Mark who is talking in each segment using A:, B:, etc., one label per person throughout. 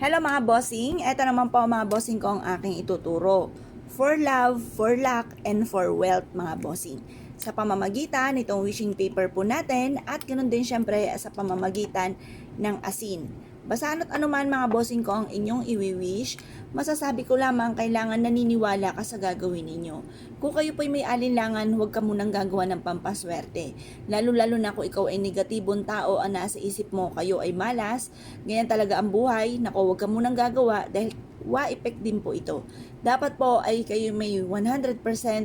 A: Hello mga bossing, eto naman po mga bossing ko ang aking ituturo. For love, for luck, and for wealth mga bossing. Sa pamamagitan nitong wishing paper po natin at ganoon din syempre sa pamamagitan ng asin. Basahan at anuman mga bossing ko ang inyong iwi-wish, masasabi ko lamang kailangan naniniwala ka sa gagawin ninyo. Kung kayo po'y may alinlangan, huwag ka munang gagawa ng pampaswerte. Lalo-lalo na kung ikaw ay negatibong tao ang nasa isip mo, kayo ay malas, ganyan talaga ang buhay, naku, huwag ka munang gagawa dahil wa-effect din po ito. Dapat po ay kayo may 100%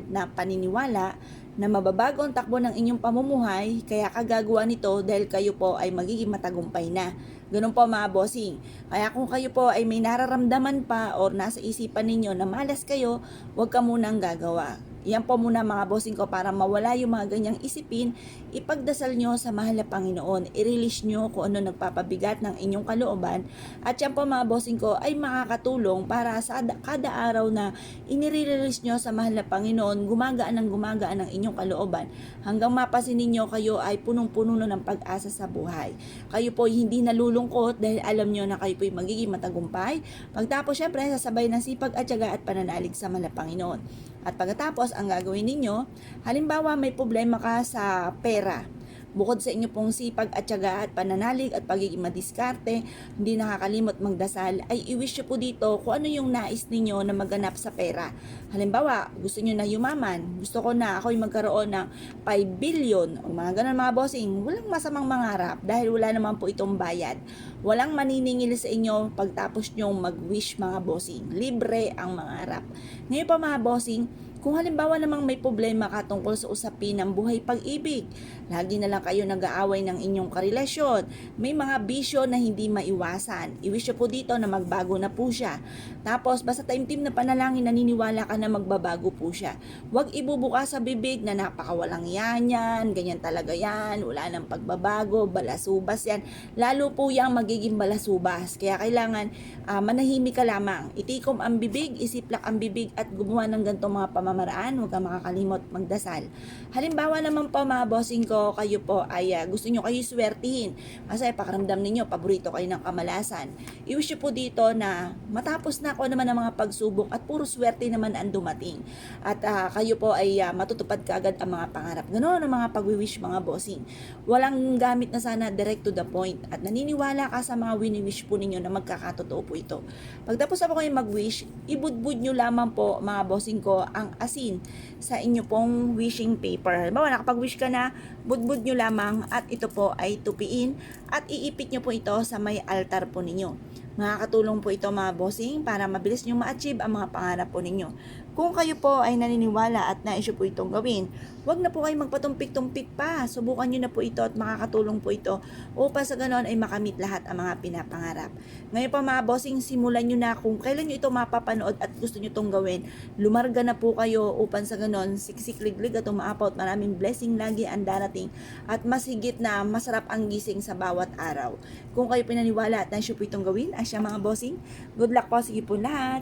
A: na paniniwala na mababago ang takbo ng inyong pamumuhay, kaya kagagawa nito dahil kayo po ay magiging matagumpay na. Ganun po mga bossing. Kaya kung kayo po ay may nararamdaman pa or nasa isipan ninyo na malas kayo, huwag ka munang gagawa. Yan po muna mga bossing ko para mawala yung mga ganyang isipin, ipagdasal nyo sa mahal na Panginoon. I-release nyo kung ano nagpapabigat ng inyong kalooban. At yan po mga bossing ko ay makakatulong para sa kada araw na inire-release nyo sa mahal na Panginoon, gumagaan ng inyong kalooban. Hanggang mapasin ninyo kayo ay punong-puno ng pag-asa sa buhay. Kayo po hindi nalulungkot dahil alam nyo na kayo po ay magiging matagumpay. Pagtapos syempre sasabay ng sipag at tiyaga at pananalig sa mahal na Panginoon. At pagkatapos, ang gagawin ninyo, halimbawa may problema ka sa pera. Bukod sa inyo pong sipag at tiyaga at pananalig at pagiging madiskarte, hindi nakakalimot magdasal, ay i-wish nyo po dito kung ano yung nais ninyo na maganap sa pera. Halimbawa, gusto nyo na yumaman, gusto ko na ako'y magkaroon ng 5 billion, o mga ganun mga bossing, walang masamang mangarap dahil wala naman po itong bayad. Walang maniningil sa inyo pagtapos nyong mag-wish mga bossing. Libre ang mangarap. Ngayon pa mga bossing, kung halimbawa namang may problema ka tungkol sa usapin ng buhay pag-ibig, lagi na lang kayo nag-aaway ng inyong karelasyon, may mga bisyo na hindi maiwasan, i-wish po dito na magbago na po siya. Tapos basta taimtim na panalangin, naniniwala ka na magbabago po siya. Huwag ibubuka sa bibig na napakawalang yan, ganyan talaga yan, wala nang pagbabago, balasubas yan. Lalo po yang magiging balasubas. Kaya kailangan manahimik ka lamang. Itikom ang bibig, isiplak ang bibig at gumawa ng ganitong mga pamamaraan. Huwag kang makakalimot magdasal. Halimbawa naman po mga bossing ko, kayo po ay gusto nyo kayo swertihin. Kasi pakaramdam ninyo, paborito kayo ng kamalasan. I-wish po dito na matapos na ako naman ang mga pagsubok at puro swerte naman ang dumating. At kayo po ay matutupad kaagad ang mga pangarap. Ganoon ang mga pag-wish mga bossing. Walang gamit na sana, direct to the point. At naniniwala ka sa mga wini-wish po ninyo na magkakatotoo po ito. Pagtapos ako kayo mag-wish, ibudbud nyo lamang po mga bossing ko ang asin sa inyo pong wishing paper. Halimbawa, nakapag-wish ka na, budbud nyo lamang at ito po ay tupiin at iipit nyo po ito sa may altar po ninyo. Makakatulong po ito mga bossing para mabilis nyo ma-achieve ang mga pangarap po ninyo. Kung kayo po ay naniniwala at nais po itong gawin, huwag na po kayo magpatumpik-tumpik pa. Subukan nyo na po ito at makakatulong po ito upang sa ganon ay makamit lahat ang mga pinapangarap. Ngayon pa mga bossing, simulan nyo na kung kailan nyo ito mapapanood at gusto nyo itong gawin. Lumarga na po kayo upang sa ganon siksik-liglig at umaapaw at maraming blessing lagi ang darating at mas higit na masarap ang gising sa bawat araw. Kung kayo pinaniwala at nais po itong gawin, asya mga bossing, good luck po, sige po lahat.